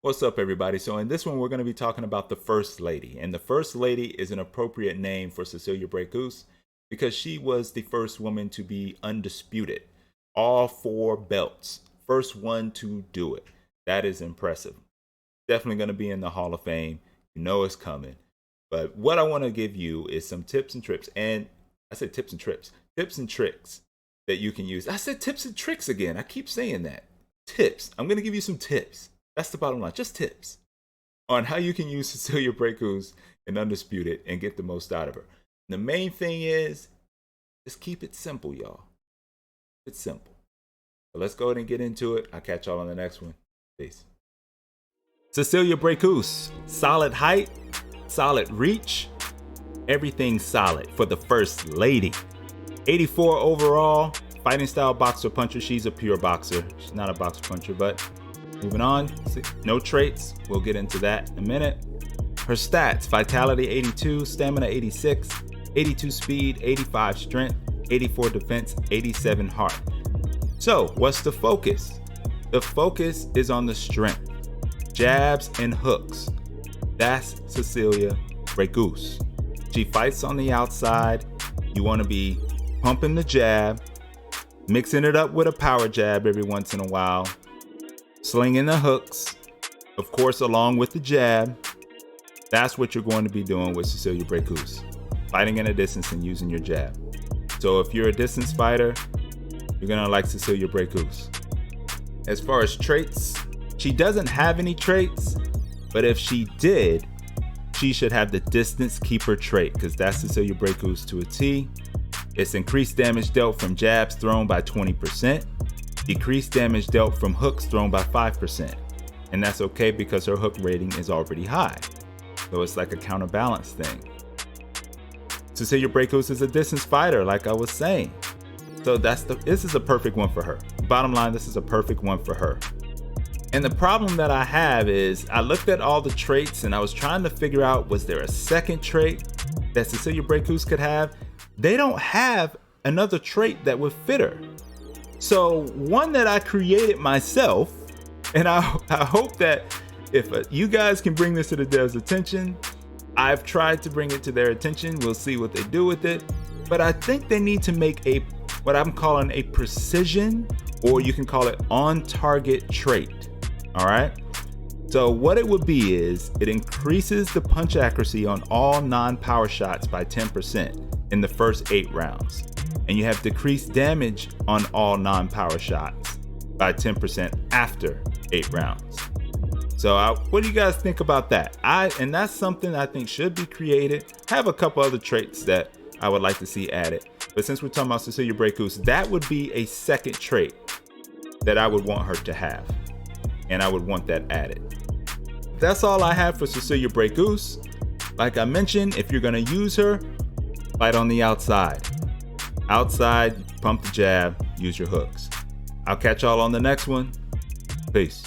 What's up, everybody? So in this one, we're going to be talking about the First Lady. And the First Lady is an appropriate name for Cecilia Braekhus because she was the first woman to be undisputed. All 4 belts. First one to do it. That is impressive. Definitely going to be in the Hall of Fame. You know it's coming. But what I want to give you is some tips and tricks. And I said tips and tricks. Tips and tricks that you can use. I said tips and tricks again. I keep saying that. Tips. I'm going to give you some tips. That's the bottom line. Just tips on how you can use Cecilia Braekhus in Undisputed and get the most out of her. The main thing is just keep it simple, y'all. It's simple. So let's go ahead and get into it. I'll catch y'all on the next one. Peace. Cecilia Braekhus. Solid height, solid reach, everything solid for the First Lady. 84 overall, fighting style boxer puncher. She's a pure boxer. She's not a boxer puncher, but moving on, no traits. We'll get into that in a minute. Her stats: vitality 82, stamina 86, 82 speed, 85 strength, 84 defense, 87 heart. So what's the focus? The focus is on the strength. Jabs and hooks. That's Cecilia Braekhus. She fights on the outside. You want to be pumping the jab, mixing it up with a power jab every once in a while, slinging the hooks, of course, along with the jab. That's what you're going to be doing with Cecilia Braekhus. Fighting in a distance and using your jab. So if you're a distance fighter, you're going to like Cecilia Braekhus. As far as traits, she doesn't have any traits, but if she did, she should have the distance keeper trait, because that's Cecilia Braekhus to a T. It's increased damage dealt from jabs thrown by 20%. Decreased damage dealt from hooks thrown by 5%. And that's okay because her hook rating is already high. So it's like a counterbalance thing. Cecilia Braekhus is a distance fighter, like I was saying. So this is a perfect one for her. Bottom line, this is a perfect one for her. And the problem that I have is I looked at all the traits and I was trying to figure out, was there a second trait that Cecilia Braekhus could have? They don't have another trait that would fit her. So one that I created myself, and I hope that if you guys can bring this to the devs' attention, I've tried to bring it to their attention. We'll see what they do with it. But I think they need to make what I'm calling a precision, or you can call it on-target trait. All right. So what it would be is it increases the punch accuracy on all non-power shots by 10% in the first 8 rounds. And you have decreased damage on all non-power shots by 10% after 8 rounds. So what do you guys think about that? And that's something I think should be created. I have a couple other traits that I would like to see added. But since we're talking about Cecilia Braekhus, that would be a second trait that I would want her to have. And I would want that added. That's all I have for Cecilia Braekhus. Like I mentioned, if you're going to use her, fight on the outside. Outside, pump the jab, use your hooks. I'll catch y'all on the next one. Peace.